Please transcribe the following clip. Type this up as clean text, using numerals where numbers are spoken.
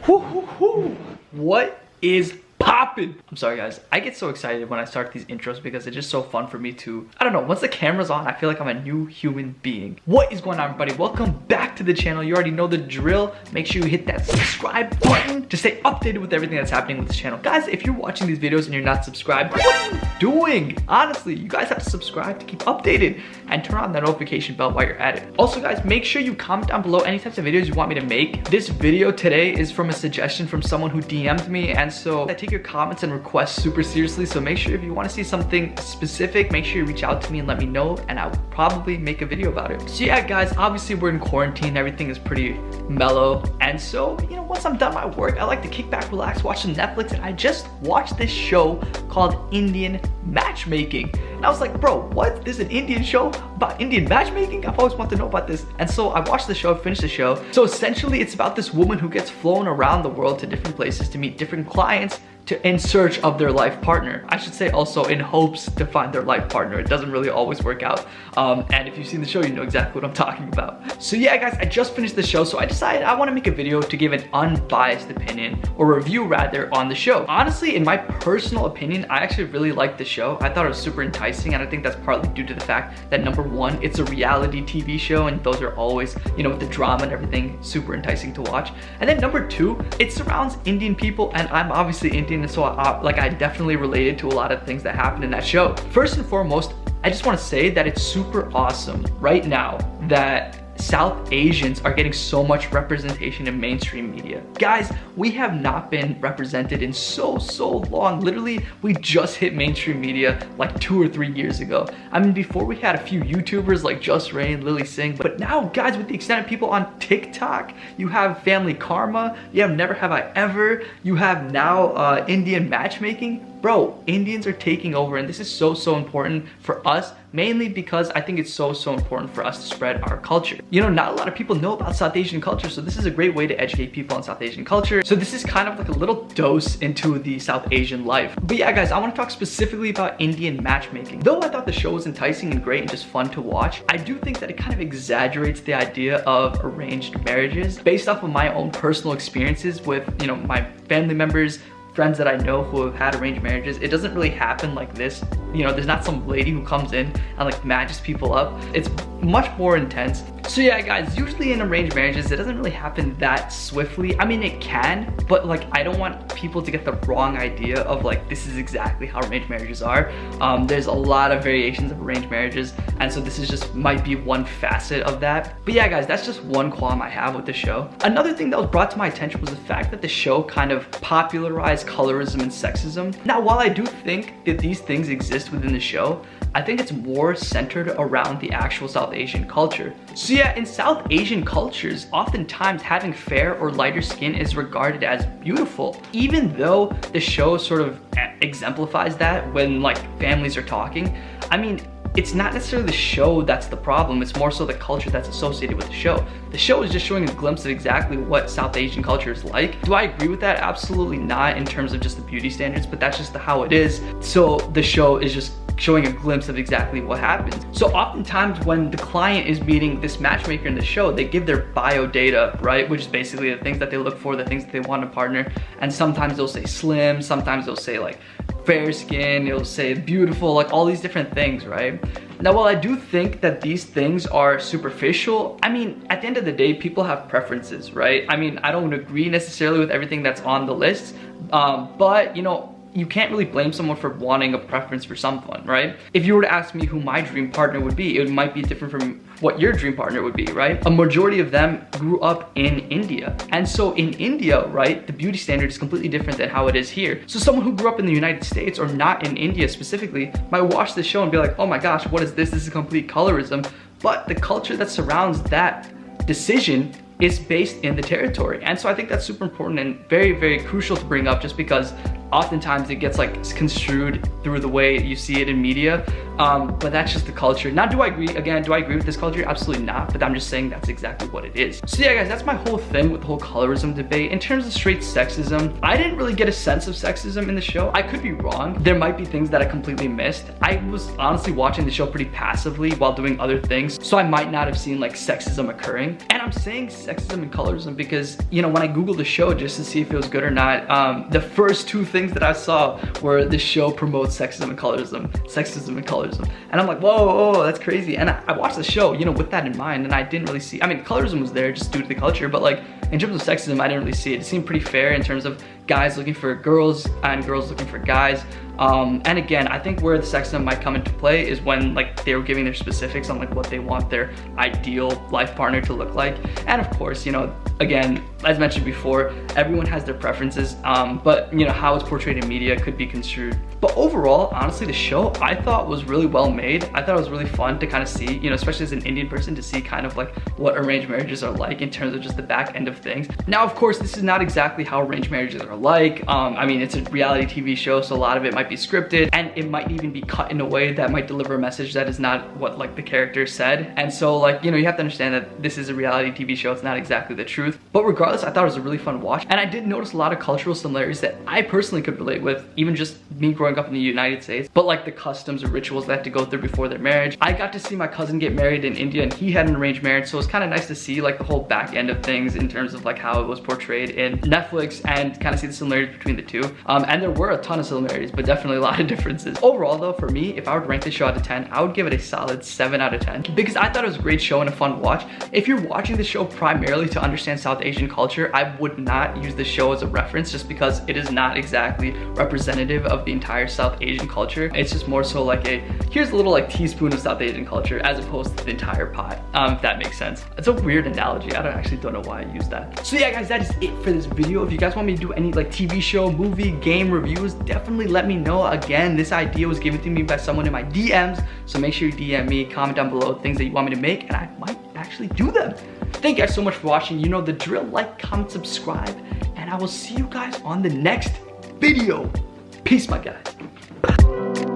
What is poppin'? I'm sorry guys, I get so excited when I start these intros because it's just so fun for me to, I don't know, once the camera's on, I feel like I'm a new human being. What is going on, everybody? Welcome back to the channel. You already know the drill. Make sure you hit that subscribe button to stay updated with everything that's happening with this channel. Guys, if you're watching these videos and you're not subscribed, what are you doing? Honestly, you guys have to subscribe to keep updated and turn on that notification bell while you're at it. Also guys, make sure you comment down below any types of videos you want me to make. This video today is from a suggestion from someone who DM'd me, and so I take your comments and requests super seriously, so make sure if you want to see something specific, make sure you reach out to me and let me know, and I will probably make a video about it. So yeah guys, obviously we're in quarantine, everything is pretty mellow, and so, you know, once I'm done my work, I like to kick back, relax, watch some Netflix, and I just watched this show called Indian Matchmaking. And I was like, bro, what? There's an Indian show about Indian matchmaking? I've always wanted to know about this. And so I watched the show, finished the show. So essentially it's about this woman who gets flown around the world to different places to meet different clients in search of their life partner. I should say also in hopes to find their life partner. It doesn't really always work out. And if you've seen the show, you know exactly what I'm talking about. So yeah guys, I just finished the show, so I decided I want to make a video to give an unbiased opinion, or review rather, on the show. Honestly, in my personal opinion, I actually really liked the show. I thought it was super enticing, and I think that's partly due to the fact that number one, it's a reality TV show, and those are always, you know, with the drama and everything, super enticing to watch. And then number two, it surrounds Indian people, and I'm obviously Indian, and so I definitely related to a lot of things that happened in that show. First and foremost, I just want to say that it's super awesome right now that South Asians are getting so much representation in mainstream media. Guys, we have not been represented in so long. Literally, we just hit mainstream media like 2 or 3 years ago. I mean, before we had a few YouTubers like Just Rain, Lily Singh, but now guys, with the extent of people on TikTok, you have Family Karma, you have Never Have I Ever, you have now Indian Matchmaking. Bro, Indians are taking over, and this is so important for us, mainly because I think it's so important for us to spread our culture. You know, not a lot of people know about South Asian culture, so this is a great way to educate people on South Asian culture. So this is kind of like a little dose into the South Asian life. But yeah guys, I want to talk specifically about Indian matchmaking. Though I thought the show was enticing and great and just fun to watch, I do think that it kind of exaggerates the idea of arranged marriages based off of my own personal experiences with, you know, my family members, friends that I know who have had arranged marriages. It doesn't really happen like this. You know, there's not some lady who comes in and like matches people up. It's much more intense. So yeah guys, usually in arranged marriages, it doesn't really happen that swiftly. I mean, it can, but like, I don't want people to get the wrong idea of like, this is exactly how arranged marriages are. There's a lot of variations of arranged marriages, and so this is just might be one facet of that. But yeah guys, that's just one qualm I have with the show. Another thing that was brought to my attention was the fact that the show kind of popularized colorism and sexism. Now, while I do think that these things exist within the show, I think it's more centered around the actual South Asian culture. So yeah, in South Asian cultures, oftentimes having fair or lighter skin is regarded as beautiful. Even though the show sort of exemplifies that when like families are talking, I mean, it's not necessarily the show that's the problem, it's more so the culture that's associated with the show. The show is just showing a glimpse of exactly what South Asian culture is like. Do I agree with that? Absolutely not, in terms of just the beauty standards, but that's just how it is. So the show is just showing a glimpse of exactly what happens. So oftentimes when the client is meeting this matchmaker in the show, they give their bio data, right? Which is basically the things that they look for, the things that they want in a partner. And sometimes they'll say slim, sometimes they'll say like fair skin, it'll say beautiful, like all these different things, right? Now, while I do think that these things are superficial, I mean, at the end of the day, people have preferences, right? I mean, I don't agree necessarily with everything that's on the list, but you know, you can't really blame someone for wanting a preference for someone, right? If you were to ask me who my dream partner would be, it might be different from what your dream partner would be, right? A majority of them grew up in India. And so in India, right, the beauty standard is completely different than how it is here. So someone who grew up in the United States, or not in India specifically, might watch this show and be like, oh my gosh, what is this? This is complete colorism. But the culture that surrounds that decision is based in the territory. And so I think that's super important and very crucial to bring up, just because oftentimes it gets like construed through the way you see it in media. but that's just the culture. Now, do I agree with this culture? Absolutely not, but I'm just saying that's exactly what it is. So yeah, guys, that's my whole thing with the whole colorism debate. In terms of straight sexism, I didn't really get a sense of sexism in the show. I could be wrong. There might be things that I completely missed. I was honestly watching the show pretty passively while doing other things, so I might not have seen like sexism occurring. And I'm saying sexism and colorism because, you know, when I Googled the show just to see if it was good or not, the first two things that I saw were the show promotes sexism and colorism. And I'm like, whoa, that's crazy. And I watched the show, you know, with that in mind, and I didn't really see, I mean, colorism was there just due to the culture, but like, in terms of sexism, I didn't really see it. It seemed pretty fair in terms of guys looking for girls and girls looking for guys. And again, I think where the sexism might come into play is when like they were giving their specifics on like what they want their ideal life partner to look like. And of course, you know, again, as mentioned before, everyone has their preferences, but you know, how it's portrayed in media could be construed. But overall, honestly, the show I thought was really well made. I thought it was really fun to kind of see, you know, especially as an Indian person, to see kind of like what arranged marriages are like in terms of just the back end of things. Now, of course, this is not exactly how arranged marriages are like. I mean, it's a reality TV show, so a lot of it might be scripted, and it might even be cut in a way that might deliver a message that is not what like the character said. And so like, you know, you have to understand that this is a reality TV show. It's not exactly the truth. But regardless, I thought it was a really fun watch. And I did notice a lot of cultural similarities that I personally could relate with, even just me growing up in the United States. But like the customs or rituals they have to go through before their marriage. I got to see my cousin get married in India, and he had an arranged marriage. So it's kind of nice to see like the whole back end of things in terms of like how it was portrayed in Netflix, and kind of see the similarities between the two. And there were a ton of similarities, but definitely a lot of differences. Overall though, for me, if I would rank this show out of 10, I would give it a solid 7 out of 10 because I thought it was a great show and a fun watch. If you're watching the show primarily to understand South Asian culture, I would not use this show as a reference just because it is not exactly representative of the entire South Asian culture. It's just more so like here's a little like teaspoon of South Asian culture as opposed to the entire pot, if that makes sense. It's a weird analogy. I actually don't know why I used that. So yeah, guys, that is it for this video. If you guys want me to do any like TV show, movie, game reviews, definitely let me know. Again, this idea was given to me by someone in my DMs, so make sure you DM me, comment down below things that you want me to make, and I might actually do them. Thank you guys so much for watching. You know the drill. Like, comment, subscribe, and I will see you guys on the next video. Peace, my guys.